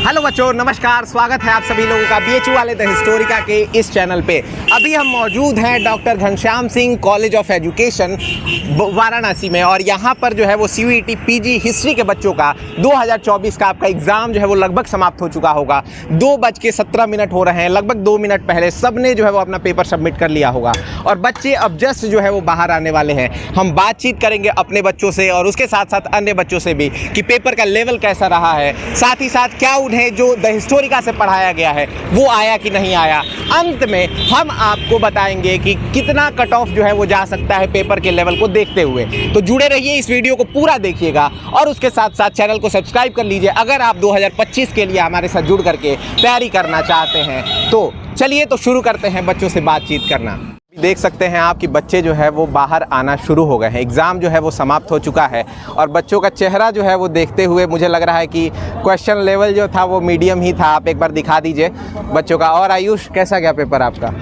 Hello बच्चों, नमस्कार। स्वागत है आप सभी लोगों का बीएचयू वाले द हिस्टोरिका के इस चैनल पे। अभी हम मौजूद हैं doctor Ghanshyam Singh college of education Varanasi में, और यहाँ पर जो है वो सीयूईटी पीजी हिस्ट्री के बच्चों का 2024 का आपका एग्ज़ाम जो है वो लगभग समाप्त हो चुका होगा। 2:17 हो रहे हैं, लगभग 2 मिनट पहले सब ने जो है वो अपना पेपर सबमिट कर लिया होगा, और बच्चे अब जस्ट जो है वो बाहर आने वाले हैं। हम बातचीत करेंगे अपने बच्चों से और उसके साथ साथ अन्य बच्चों से भी कि पेपर का लेवल कैसा रहा है, साथ ही साथ क्या उन्हें जो द हिस्टोरिका से पढ़ाया गया है वो आया कि नहीं आया। अंत में हम आपको बताएंगे कि कितना कट ऑफ जो है वो जा सकता है पेपर के लेवल को देखते हुए। तो जुड़े रहिए, इस वीडियो को पूरा देखिएगा और उसके साथ साथ चैनल को सब्सक्राइब कर लीजिए अगर आप 2025 के लिए हमारे साथ जुड़ करके तैयारी करना चाहते हैं। तो चलिए तो शुरू करते हैं बच्चों से बातचीत करना। देख सकते हैं आप कि बच्चे जो है वो बाहर आना शुरू हो गए हैं। एग्ज़ाम जो है वो समाप्त हो चुका है और बच्चों का चेहरा जो है वो देखते हुए मुझे लग रहा है कि क्वेश्चन लेवल जो था वो मीडियम ही था। आप एक बार दिखा दीजिए बच्चों का। और आयुष, कैसा गया पेपर आपका?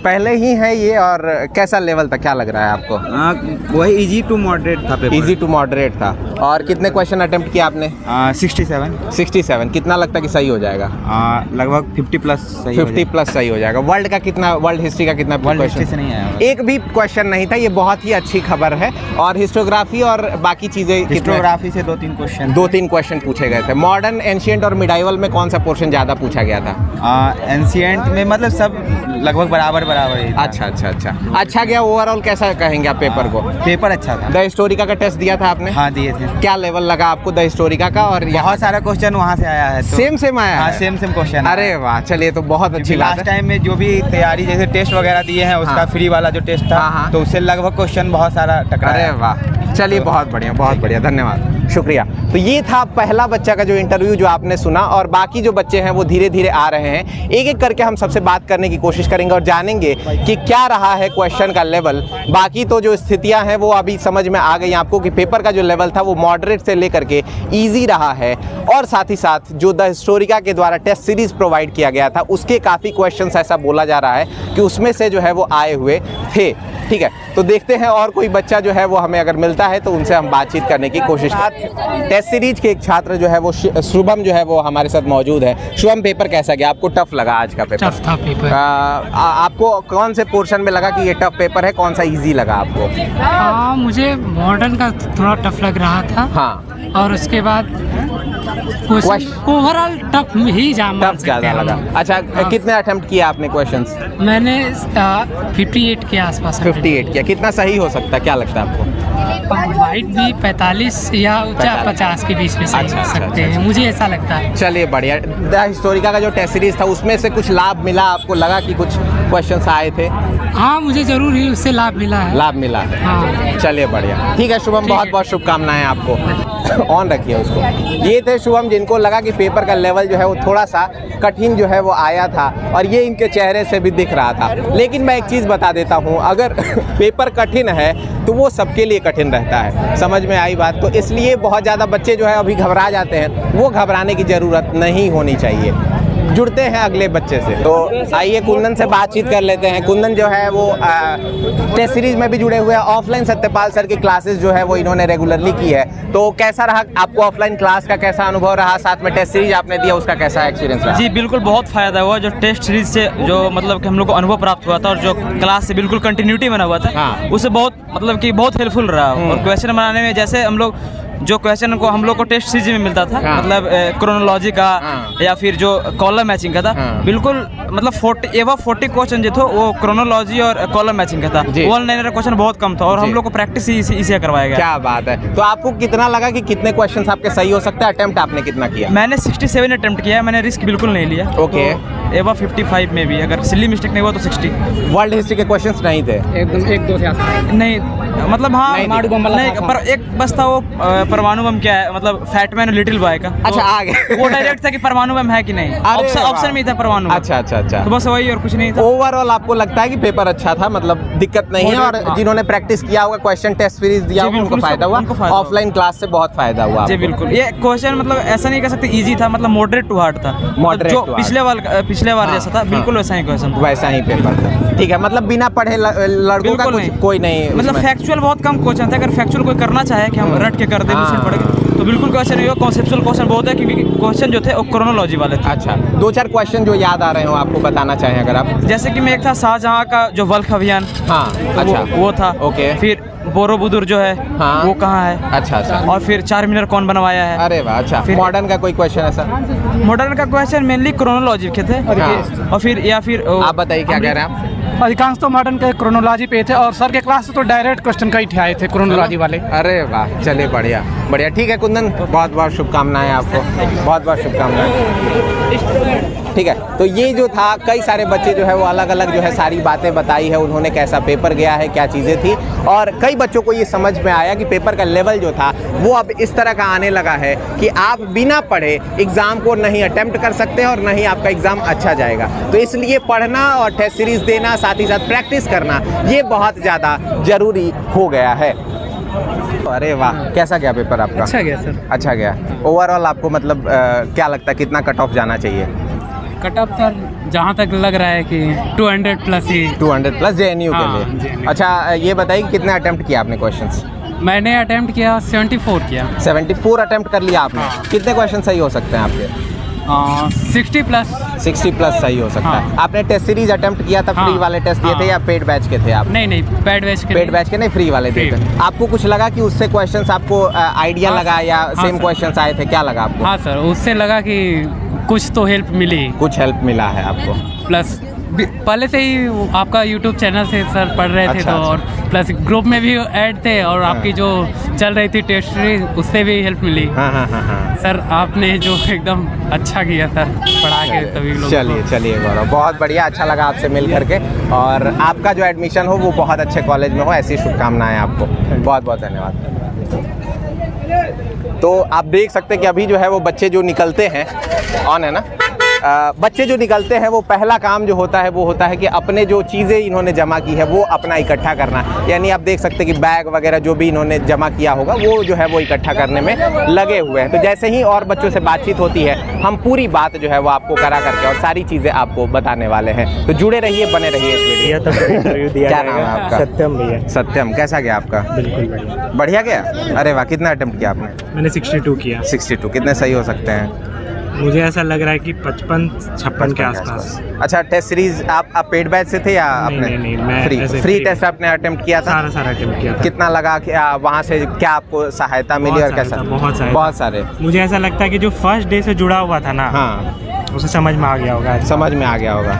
पहले ही है ये, और कैसा लेवल था, क्या लग रहा है आपको? वही इजी टू मॉडरेट था पेपर। इजी टू मॉडरेट था। और कितने क्वेश्चन अटेम्प्ट किया आपने? 67। कितना लगता है कि सही हो जाएगा? लगभग 50 प्लस सही हो जाएगा। वर्ल्ड का कितना, वर्ल्ड हिस्ट्री का कितना? वर्ल्ड हिस्ट्री से नहीं आया, एक भी क्वेश्चन नहीं था। ये बहुत ही अच्छी खबर है। और हिस्टोग्राफी और बाकी चीज़ें, हिस्टोग्राफी से 2-3 क्वेश्चन पूछे गए थे। मॉडर्न, एंशिएंट और मिडाइवल में कौन सा पोर्शन ज़्यादा पूछा गया था? एंशिएंट में मतलब सब लगभग बराबर ही था। अच्छा गया। ओवरऑल कैसा कहेंगे आप पेपर को? पेपर अच्छा था। द हिस्टोरिका का टेस्ट दिया था आपने? हाँ, दिए थे। क्या लेवल लगा आपको द हिस्टोरिका का? और बहुत सारा क्वेश्चन वहाँ से आया है। सेम आया? हाँ, सेम क्वेश्चन। अरे वाह, चलिए तो बहुत अच्छी बात है। लास्ट टाइम में जो भी तैयारी जैसे टेस्ट वगैरह दिए हैं उसका फ्री वाला जो टेस्ट था, तो उससे लगभग क्वेश्चन बहुत सारा टकराया। अरे वाह, चलिए बहुत बढ़िया, धन्यवाद, शुक्रिया। तो ये था पहला बच्चा का जो इंटरव्यू जो आपने सुना, और बाकी जो बच्चे हैं वो धीरे धीरे आ रहे हैं। एक एक करके हम सबसे बात करने की कोशिश करेंगे और जानेंगे कि क्या रहा है क्वेश्चन का लेवल। बाकी तो जो स्थितियां हैं वो अभी समझ में आ गई आपको कि पेपर का जो लेवल था वो मॉडरेट से लेकर के ईजी रहा है, और साथ ही साथ जो द हिस्टोरिका के द्वारा टेस्ट सीरीज प्रोवाइड किया गया था उसके काफ़ी क्वेश्चंस ऐसा बोला जा रहा है कि उसमें से जो है वो आए हुए थे। ठीक है, तो देखते हैं और कोई बच्चा जो है वो हमें अगर मिलता है तो उनसे हम बातचीत करने की कोशिश करें। टेस्ट सीरीज के एक छात्र जो है वो शुभम जो है वो हमारे साथ मौजूद है। शुभम, पेपर कैसा गया? आपको टफ लगा आज का पेपर? टफ था पेपर। आपको कौन से पोर्शन में लगा कि ये टफ पेपर है, कौन सा इजी लगा आपको? हाँ, मुझे मॉडर्न का थोड़ा टफ लग रहा था। हाँ, और उसके बाद ओवरऑल टफ ही ज़्यादा लगा। अच्छा, कितने अटेम्प्ट किया आपने क्वेश्चंस? मैंने 58 के आसपास। 58 किया। कितना सही हो सकता है, क्या लगता है आपको? वाइट भी 45 या 50 के बीच में सही हो सकते हैं, मुझे ऐसा लगता है। चलिए बढ़िया। द हिस्टोरिका का जो टेस्ट सीरीज था उसमें से कुछ लाभ मिला आपको? लगा कि कुछ क्वेश्चंस आए थे? हाँ, मुझे जरूर ही उससे लाभ मिला है। हाँ, चलिए बढ़िया, ठीक है शुभम, बहुत बहुत शुभकामनाएं आपको। ऑन रखिए उसको। ये थे शुभम, जिनको लगा कि पेपर का लेवल जो है वो थोड़ा सा कठिन जो है वो आया था, और ये इनके चेहरे से भी दिख रहा था। लेकिन मैं एक चीज़ बता देता हूँ, अगर पेपर कठिन है तो वो सबके लिए कठिन रहता है। समझ में आई बात? तो इसलिए बहुत ज़्यादा बच्चे जो है अभी घबरा जाते हैं, वो घबराने की ज़रूरत नहीं होनी चाहिए। जुड़ते हैं अगले बच्चे से। तो आइए कुंदन से बातचीत कर लेते हैं। कुंदन जो है वो टेस्ट सीरीज में भी जुड़े हुए हैं। ऑफलाइन सत्यपाल सर की क्लासेस जो है वो इन्होंने रेगुलरली की है। तो कैसा रहा आपको ऑफलाइन क्लास का, कैसा अनुभव रहा? साथ में टेस्ट सीरीज आपने दिया, उसका कैसा एक्सपीरियंस रहा? जी बिल्कुल, बहुत फ़ायदा हुआ। जो टेस्ट सीरीज से जो मतलब कि हम लोग को अनुभव प्राप्त हुआ था, और जो क्लास से बिल्कुल कंटिन्यूटी बना हुआ था, हाँ। उससे बहुत मतलब कि बहुत हेल्पफुल रहा। और क्वेश्चन बनाने में जैसे हम लोग जो क्वेश्चन को हम लोग को टेस्ट सीरीज में मिलता था, हाँ। मतलब क्रोनोलॉजी का, हाँ। या फिर जो कॉलम मैचिंग का था, हाँ। बिल्कुल मतलब 40 क्वेश्चन जो था वो क्रोनोलॉजी और कॉलम मैचिंग का था। 1-लाइनर क्वेश्चन बहुत कम था, और हम लोग को प्रैक्टिस इसी करवाया गया। क्या बात है। तो आपको कितना लगा कि कितने क्वेश्चंस आपके सही हो सकते हैं? अटेम्प्ट आपने कितना किया? मैंने 67 अटेम्प्ट किया है। मैंने रिस्क बिल्कुल नहीं लिया। ओके। तो एवा 55 में भी अगर सिली मिस्टेक नहीं हुआ तो 60। वर्ल्ड हिस्ट्री के क्वेश्चंस नहीं थे एकदम 1-2 से आसान नहीं, मतलब हाँ नहीं, पर एक बस था वो परमाणु बम क्या है, मतलब फैटमैन और लिटिल बॉय का। अच्छा, आ गए। वो डायरेक्ट था कि परमाणु बम है कि नहीं, ऑप्शन में था परमाणु बम। अच्छा। तो बस वही, और कुछ नहीं था। ओवरऑल आपको लगता है कि पेपर अच्छा था, मतलब दिक्कत नहीं है, और जिन्होंने प्रैक्टिस किया होगा, क्वेश्चन टेस्ट सीरीज दिया होगा, उनको फायदा हुआ। ऑफलाइन क्लास से बहुत फायदा हुआ जी बिल्कुल। ये क्वेश्चन मतलब ऐसा नहीं कह सकते इजी था, मतलब मॉडरेट टू हार्ड था। जो पिछले बार जैसा था, बिल्कुल वैसा ही क्वेश्चन, वैसा ही पेपर था। ठीक है, मतलब बिना पढ़े लड़कों का कोई नहीं, मतलब फैक्चुअल बहुत कम क्वेश्चन था। अगर फैक्चुअल कोई करना चाहे कि हम रट के कर दे, पढ़ के तो बिल्कुल क्वेश्चन नहीं हुआ, कॉन्सेप्चुअल क्वेश्चन बहुत है क्योंकि क्वेश्चन जो थे वो क्रोनोलॉजी वाले थे। अच्छा, 2-4 क्वेश्चन जो याद आ रहे हो आपको बताना चाहें अगर आप। जैसे कि मैं एक था शाहजहाँ का जो बल्ख अभियान, हाँ अच्छा वो था। ओके। फिर बोरोबुदुर जो है हाँ वो कहाँ है। अच्छा अच्छा। और फिर 4 मीनार कौन बनवाया है। अरे वाह। अच्छा, फिर मॉडर्न का कोई क्वेश्चन है सर? मॉडर्न का क्वेश्चन मेनली क्रोनोलॉजी के थे। हाँ। और फिर या फिर आप बताइए क्या कह रहे हैं आप? अधिकांश तो मॉडर्न के क्रोनोलॉजी पे थे और सर के क्लास से तो डायरेक्ट क्वेश्चन का ही आए थे क्रोनोलॉजी वाले। अरे वाह, चलिए बढ़िया बढ़िया। ठीक है कुंदन, बहुत बहुत शुभकामनाएं आपको, बहुत बहुत शुभकामनाएं। ठीक है, तो ये जो था कई सारे बच्चे जो है वो अलग अलग जो है सारी बातें बताई है उन्होंने, कैसा पेपर गया है, क्या चीज़ें थी। और कई बच्चों को ये समझ में आया कि पेपर का लेवल जो था वो अब इस तरह का आने लगा है कि आप बिना पढ़े एग्ज़ाम को नहीं अटेम्प्ट कर सकते और नहीं आपका एग्ज़ाम अच्छा जाएगा। तो इसलिए पढ़ना और टेस्ट सीरीज़ देना, साथ ही साथ प्रैक्टिस करना, ये बहुत ज़्यादा ज़रूरी हो गया है। अरे वाह, कैसा गया पेपर आपका? अच्छा गया सर। अच्छा गया। ओवरऑल आपको मतलब क्या लगता है कितना कट ऑफ जाना चाहिए? कट ऑफ सर जहाँ तक लग रहा है कि 200 प्लस ही। 200 प्लस JNU के हाँ, लिए। JNU। अच्छा, ये बताइए कितने अटेम्प्ट किया आपने क्वेश्चंस? मैंने अटेम्प्ट किया 74 किया। 74 अटेम्प्ट कर लिया आपने। हाँ। कितने क्वेश्चन सही हो सकते हैं आपके? 60 प्लस। 60 प्लस सही हो सकता है। हाँ। आपने टेस्ट सीरीज अटेम्प्ट किया था, फ्री हाँ। वाले टेस्ट दिए थे या पेड बैच के थे आप? नहीं पेड बैच के। पेड बैच के नहीं, फ्री वाले दिए थे। आपको कुछ लगा कि उससे क्वेश्चंस आपको आइडिया हाँ, लगा या हाँ, सेम सर। क्वेश्चंस आए थे, क्या लगा आपको? हाँ सर, उससे लगा कि कुछ तो हेल्प मिली। कुछ हेल्प मिला है आपको? प्लस पहले से ही आपका यूट्यूब चैनल से सर पढ़ रहे थे अच्छा, तो, और प्लस ग्रुप में भी ऐड थे और हाँ। आपकी जो चल रही थी टेस्ट सीरीज उससे भी हेल्प मिली। हाँ हाँ हाँ हाँ। सर आपने जो एकदम अच्छा किया सर पढ़ा के सभी लोग। चलिए चलिए गौरव, बहुत बढ़िया, अच्छा लगा आपसे मिल करके। और आपका जो एडमिशन हो वो बहुत अच्छे कॉलेज में हो, ऐसी शुभकामनाएं आपको। बहुत बहुत धन्यवाद। तो आप देख सकते हैं कि अभी जो है वो बच्चे जो निकलते हैं, ऑन है ना, बच्चे जो निकलते हैं वो पहला काम जो होता है वो होता है कि अपने जो चीज़ें इन्होंने जमा की है वो अपना इकट्ठा करना। यानी आप देख सकते हैं कि बैग वगैरह जो भी इन्होंने जमा किया होगा वो जो है वो इकट्ठा करने में लगे हुए हैं। तो जैसे ही और बच्चों से बातचीत होती है हम पूरी बात जो है वो आपको करा करके और सारी चीज़ें आपको बताने वाले हैं। तो जुड़े रहिए, बने रहिए इस वीडियो। क्या नाम है आपका? सत्यम भैया। सत्यम, कैसा गया आपका? बिल्कुल बढ़िया। बढ़िया गया। अरे वाह, कितना अटेम्प्ट किया आपने? मैंने 62 किया। 62, कितने सही हो सकते हैं? मुझे ऐसा लग रहा है कि 55-56 के आसपास। अच्छा, टेस्ट सीरीज आप पेड बैच से थे या आपने? नहीं, मैं फ्री ऐसे फ्री free। टेस्ट आपने अटेम्प्ट किया था? सारा अटेम्प्ट किया था। कितना लगा कि वहाँ से क्या आपको सहायता मिली और कैसा? बहुत सारे। मुझे ऐसा लगता है कि जो फर्स्ट डे से जुड़ा हुआ था ना, हाँ, उसे समझ में आ गया होगा। समझ में आ गया होगा।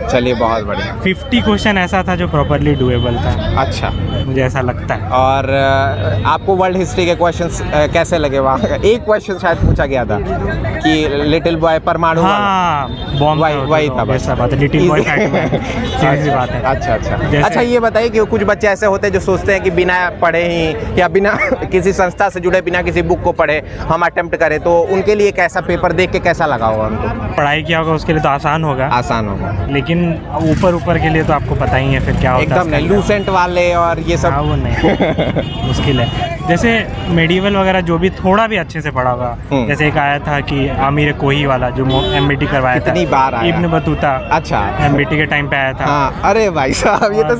चलिए बहुत बढ़िया। 50 क्वेश्चन ऐसा था जो प्रॉपरली डुएबल था, अच्छा, मुझे ऐसा लगता है। और आपको वर्ल्ड हिस्ट्री के क्वेश्चंस कैसे लगे वहाँ? एक क्वेश्चन शायद पूछा गया था कि लिटिल बॉय परमाणु वाला। हाँ, बॉम्ब वही था बस। ऐसा बात है, लिटिल बॉय फैक्ट में सीधी सी बात है। अच्छा अच्छा। जैसे- अच्छा, ये बताइए कि कुछ बच्चे ऐसे होते हैं जो सोचते हैं कि बिना पढ़े ही या बिना किसी संस्था से जुड़े, बिना किसी बुक को पढ़े हम अटेम्प्ट करें, तो उनके लिए कैसा पेपर देख के कैसा लगा होगा उनको? पढ़ाई किया होगा उसके लिए तो आसान होगा, आसान होगा, लेकिन ऊपर के लिए तो आपको पता ही है फिर क्या होता है। एकदम नहीं, लूसेंट वाले और ये सब। हाँ, वो नहीं मुश्किल है। जैसे मेडिवल वगैरह जो भी थोड़ा भी अच्छे से पढ़ा होगा, जैसे एक आया था कि आमिर कोही वाला जो MBT करवाया था, कितनी बार आया? Ibn Battuta. अच्छा, MBT के टाइम पे आया था। हाँ, अरे भाई साहब, ये तो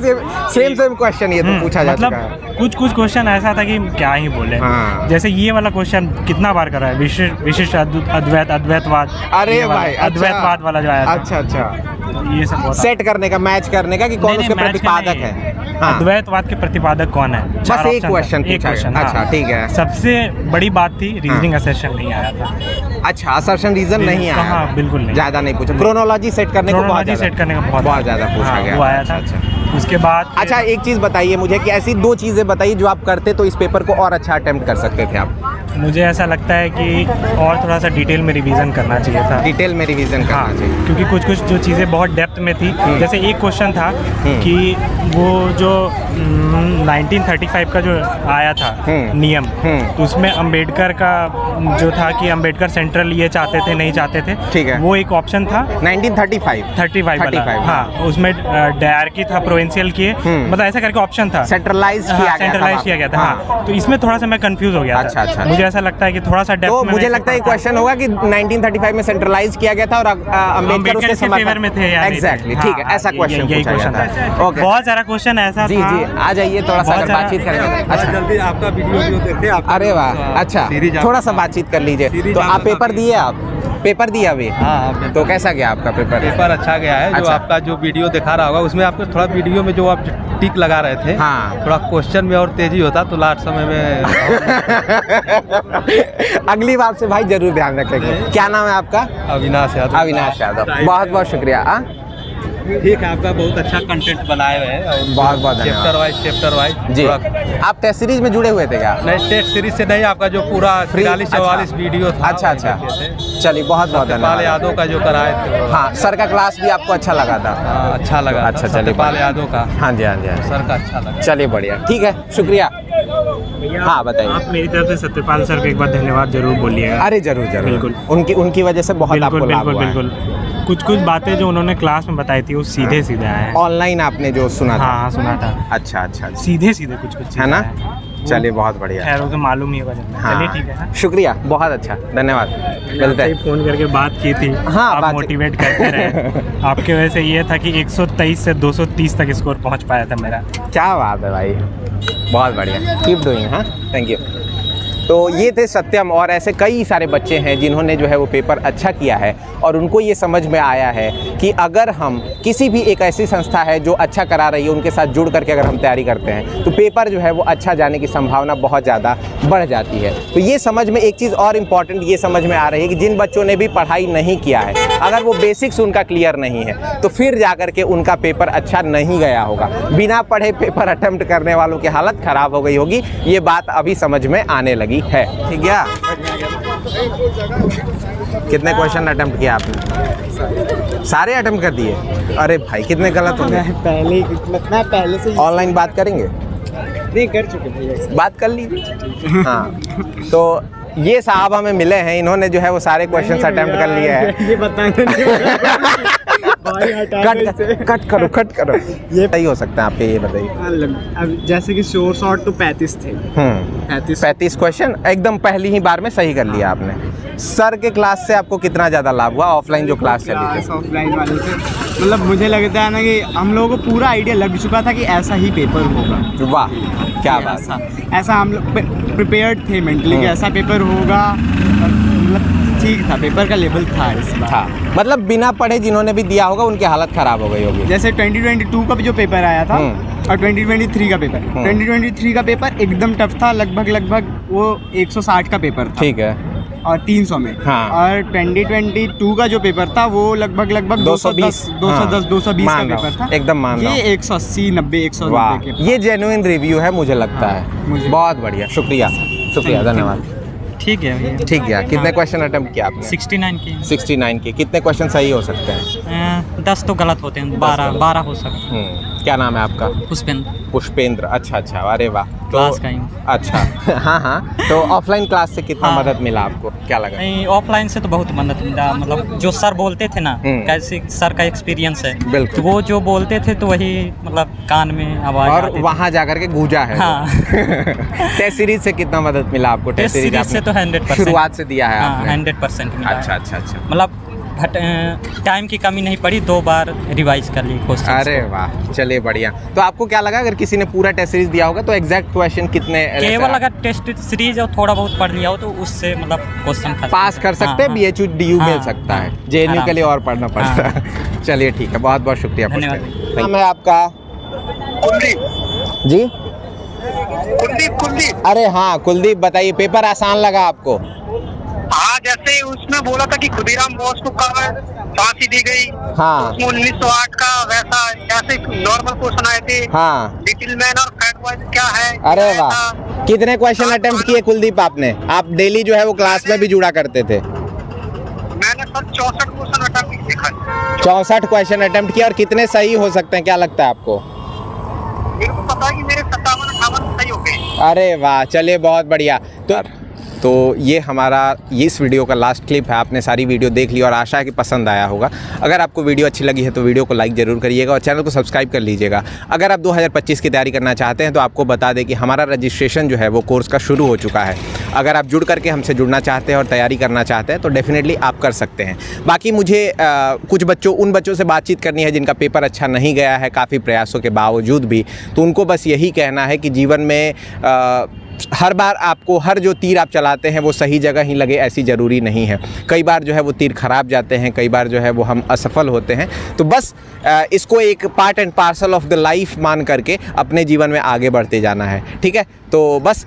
सेम क्वेश्चन ये तो पूछा जा चुका है। मतलब कुछ क्वेश्चन ऐसा था कि क्या ही बोले। हाँ। जैसे ये वाला क्वेश्चन कितना बार करा है, विशिष्ट अद्वैतवाद। अरे ये वाला, भाई, अच्छा। अद्वैतवाद वाला जो आया था। अच्छा, ये सब बहुत सेट करने का, मैच करने का कि कौन उसके प्रतिपादक है। हाँ। अद्वैतवाद के प्रतिपादक कौन है? बस चार एक option क्वेश्चन था, एक पूछा क्वेश्चन। गया। अच्छा, ठीक है। सबसे बड़ी बात थी रीजनिंग असेशन नहीं आया था। अच्छा, असर्शन रीजन नहीं आया? हाँ, बिल्कुल नहीं, ज्यादा नहीं पूछा। क्रोनोलॉजी सेट करने को बहुत ज्यादा पूछा गया। वो आया था। उसके बाद अच्छा, एक चीज बताइए मुझे कि ऐसी 2 चीजें बताइए जो आप करते तो इस पेपर को और अच्छा अटेम्प्ट कर सकते थे आप। मुझे ऐसा लगता है कि और थोड़ा सा डिटेल में रिवीजन करना चाहिए था। डिटेल में रिवीजन हाँ, करना चाहिए, क्योंकि कुछ जो चीज़ें बहुत डेप्थ में थी। जैसे एक क्वेश्चन था कि वो जो 1935 का जो आया था नियम, तो उसमें अंबेडकर का जो था कि अंबेडकर सेंट्रल ये चाहते थे, नहीं चाहते थे। ठीक है, वो एक ऑप्शन था 1935 वाला। हाँ, उसमें डायरकी था, प्रोविंशियल किए, मतलब ऐसा करके ऑप्शन था, सेंट्रलाइज किया गया था। हाँ, तो इसमें थोड़ा सा मैं कंफ्यूज हो गया था। अच्छा। मुझे ऐसा लगता है कि थोड़ा सा डेप्थ तो में मुझे लगता है क्वेश्चन होगा कि 1935 में सेंट्रलाइज किया गया था और अंबेडकर उसके फेवर में थे या नहीं थे। एग्जैक्टली, ठीक है, ऐसा क्वेश्चन पूछा गया था। ओके, बहुत सारा क्वेश्चन ऐसा जी था। जी आ जाइए, थोड़ा सा बहुत अगर बातचीत करेंगे। अच्छा जल्दी आपका वीडियो देखे आप। अरे वाह, अच्छा थोड़ा सा बातचीत कर लीजिए। तो आप पेपर दिए, आप पेपर दिया अभी? हाँ। तो कैसा गया आपका पेपर? पेपर अच्छा गया है। जो अच्छा। आपका जो वीडियो दिखा रहा होगा उसमें आपको थोड़ा वीडियो में जो आप टिक लगा रहे थे, हाँ। थोड़ा क्वेश्चन में और तेजी होता तो लास्ट समय में अगली बार से भाई जरूर ध्यान रखेंगे। क्या नाम है आपका? अविनाश यादव। अविनाश यादव, बहुत बहुत शुक्रिया। ठीक है, आपका बहुत अच्छा कंटेंट बनाए हुए हैं। बहुत बहुत धन्यवाद। चैप्टर वाइज जी। आप टेस्ट सीरीज में जुड़े हुए थे क्या? नहीं, टेस्ट सीरीज से नहीं, आपका जो पूरा 43-44 वीडियो था। अच्छा अच्छा, चलिए बहुत बहुत सत्यपाल धन्यवाद। यादव का जो कराए थे। हाँ, सर का क्लास भी आपको अच्छा लगा था? अच्छा लगा। अच्छा, चलिए सत्यपाल यादव का। हाँ जी हाँ जी हाँ जी। सर का अच्छा लगा। चलिए बढ़िया, ठीक है, शुक्रिया। हाँ बताइए। आप मेरी तरफ से सत्यपाल सर को एक बार धन्यवाद जरूर बोलिएगा। अरे जरूर जरूर, बिल्कुल। उनकी वजह से बहुत आपको लाभ हुआ है। बिल्कुल। कुछ बातें जो उन्होंने क्लास में बताई थी वो सीधे सीधे आए हैं। ऑनलाइन आपने जो सुना था? हाँ सुना था। अच्छा अच्छा, सीधे सीधे कुछ है ना? चलिए बहुत बढ़िया। खैर वो तो मालूम ही होगा। चलिए ठीक है, शुक्रिया, बहुत अच्छा, धन्यवाद। मिलते हैं। फोन करके बात की थी। हाँ, आप मोटिवेट करते रहे। आपके वजह से ये था कि 123 से 230 तक स्कोर पहुंच पाया था मेरा। क्या बात है भाई, बहुत बढ़िया, कीप डूइंग। हाँ, थैंक यू। तो ये थे सत्यम, और ऐसे कई सारे बच्चे हैं जिन्होंने जो है वो पेपर अच्छा किया है और उनको ये समझ में आया है कि अगर हम किसी भी एक ऐसी संस्था है जो अच्छा करा रही है उनके साथ जुड़ करके अगर हम तैयारी करते हैं तो पेपर जो है वो अच्छा जाने की संभावना बहुत ज़्यादा बढ़ जाती है। तो ये समझ में एक चीज़ और इम्पॉर्टेंट ये समझ में आ रही है कि जिन बच्चों ने भी पढ़ाई नहीं किया है, अगर वो बेसिक्स उनका क्लियर नहीं है तो फिर जा कर के उनका पेपर अच्छा नहीं गया होगा। बिना पढ़े पेपर अटेम्प्ट करने वालों की हालत ख़राब हो गई होगी, ये बात अभी समझ में आने लगी है। ठीक है, कितने क्वेश्चन अटेम्प्ट किया आपने? सारे अटेम्प्ट कर दिए? अरे भाई कितने गलत होंगे? मैं पहले से ऑनलाइन बात करेंगे? नहीं कर चुके भैया, बात कर लीजिए। हाँ, तो ये साहब हमें मिले हैं, इन्होंने जो है वो सारे क्वेश्चन अटेम्प्ट कर लिए हैं। ये बताना कट करो, ये सही हो सकता है आपके, ये बताइए। अब जैसे कि शॉर्ट तो 35 थे। 35 क्वेश्चन एकदम पहली ही बार में सही कर लिया आपने। सर के क्लास से आपको कितना ज़्यादा लाभ हुआ? ऑफलाइन जो क्लास चली थी ऑफलाइन वाले से, मतलब मुझे लगता है ना कि हम लोगों को पूरा आइडिया लग चुका था कि ऐसा ही पेपर होगा। वाह, क्या बात। ऐसा हम लोग प्रिपेयर्ड थे मेंटली कि ऐसा पेपर होगा। मतलब ठीक था, पेपर का लेवल था इस बार। था मतलब बिना पढ़े जिन्होंने भी दिया होगा उनकी हालत ख़राब हो गई होगी। जैसे 2022 का भी जो पेपर आया था और 2023 का पेपर, 2023 का पेपर एकदम टफ था, लगभग वो 160 का पेपर था। ठीक है, और 300 में। हाँ। और 2022 का जो पेपर था वो लगभग 220 का पेपर था। एकदम मान रहा हूं। ये 180 90 190 वाह, के। ये जेन्युइन रिव्यू है मुझे लगता है। बहुत बढ़िया, शुक्रिया, धन्यवाद। ठीक है भैया। ठीक है, कितने क्वेश्चन अटेम्प्ट किया आपने? 69 की। 69 के। कितने क्वेश्चन सही हो सकते हैं? 10 तो गलत होते हैं, 12 हो सकते हैं। क्या नाम है आपका? पुष्पेंद्र। अच्छा, अरे वाह। क्लास का ही। अच्छा, हाँ, तो ऑफलाइन क्लास से कितना मदद मिला आपको, क्या लगा? नहीं, ऑफलाइन से तो बहुत मदद मिला। मतलब जो सर बोलते थे ना, कैसे सर का एक्सपीरियंस है, बिल्कुल। तो वो जो बोलते थे तो वही मतलब कान में आवाज और आती थी। वहाँ जाकर के गूंजा है। हाँ। टेस्ट सीरीज से कितना मदद मिला आपको? टेस्ट सीरीज से तो 100% शुरुआत से दिया है आपने? 100% मिला। अच्छा। मतलब टाइम की कमी नहीं पड़ी, 2 बार रिवाइज कर ली क्वेश्चन। अरे वाह, चलिए बढ़िया। तो आपको क्या लगा अगर किसी ने पूरा टेस्ट सीरीज दिया होगा तो एग्जैक्ट क्वेश्चन कितने? केवल अगर टेस्ट सीरीज और थोड़ा बहुत पढ़ लिया हो तो उससे मतलब क्वेश्चन पास कर सकते हैं, BHU DU मिल सकता है। JNU के लिए और पढ़ना पड़ता है। चलिए ठीक है, बहुत बहुत शुक्रिया। नाम है आपका? जी, कुलदीप। अरे हाँ कुलदीप, बताइए, पेपर आसान लगा आपको? हाँ, जैसे उसमें बोला था कि खुदीराम बोस को कब फांसी दी गई, हाँ, उसमें 1908 का वैसा ऐसे नॉर्मल क्वेश्चन आए थे। हाँ, लिटिल मैन और फैट बॉय क्या है? अरे वाह, कितने क्वेश्चन अटेम्प्ट किए कुलदीप आपने? आप डेली जो है वो क्लास में भी जुड़ा करते थे? मैंने सर 64 क्वेश्चन अटेम्प्ट किए। 64 क्वेश्चन अटेम्प्ट किए, और कितने सही हो सकते हैं, क्या लगता है आपको? मेरे को पता है कि मेरे 57-58 सही हो गए। अरे वाह, चलिए बहुत बढ़िया। तो तो ये हमारा इस वीडियो का लास्ट क्लिप है। आपने सारी वीडियो देख ली और आशा है कि पसंद आया होगा। अगर आपको वीडियो अच्छी लगी है तो वीडियो को लाइक ज़रूर करिएगा और चैनल को सब्सक्राइब कर लीजिएगा। अगर आप 2025 की तैयारी करना चाहते हैं तो आपको बता दें कि हमारा रजिस्ट्रेशन जो है वो कोर्स का शुरू हो चुका है। अगर आप जुड़ करके हमसे जुड़ना चाहते हैं और तैयारी करना चाहते हैं तो डेफिनेटली आप कर सकते हैं। बाकी मुझे कुछ उन बच्चों से बातचीत करनी है जिनका पेपर अच्छा नहीं गया है काफ़ी प्रयासों के बावजूद भी, तो उनको बस यही कहना है कि जीवन में हर बार आपको हर जो तीर आप चलाते हैं वो सही जगह ही लगे ऐसी ज़रूरी नहीं है। कई बार जो है वो तीर खराब जाते हैं, कई बार जो है वो हम असफल होते हैं। तो बस इसको एक part and parcel of the life मान करके अपने जीवन में आगे बढ़ते जाना है। ठीक है, तो बस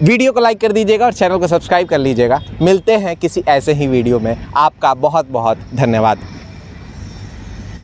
वीडियो को लाइक कर दीजिएगा और चैनल को सब्सक्राइब कर लीजिएगा। मिलते हैं किसी ऐसे ही वीडियो में। आपका बहुत बहुत धन्यवाद।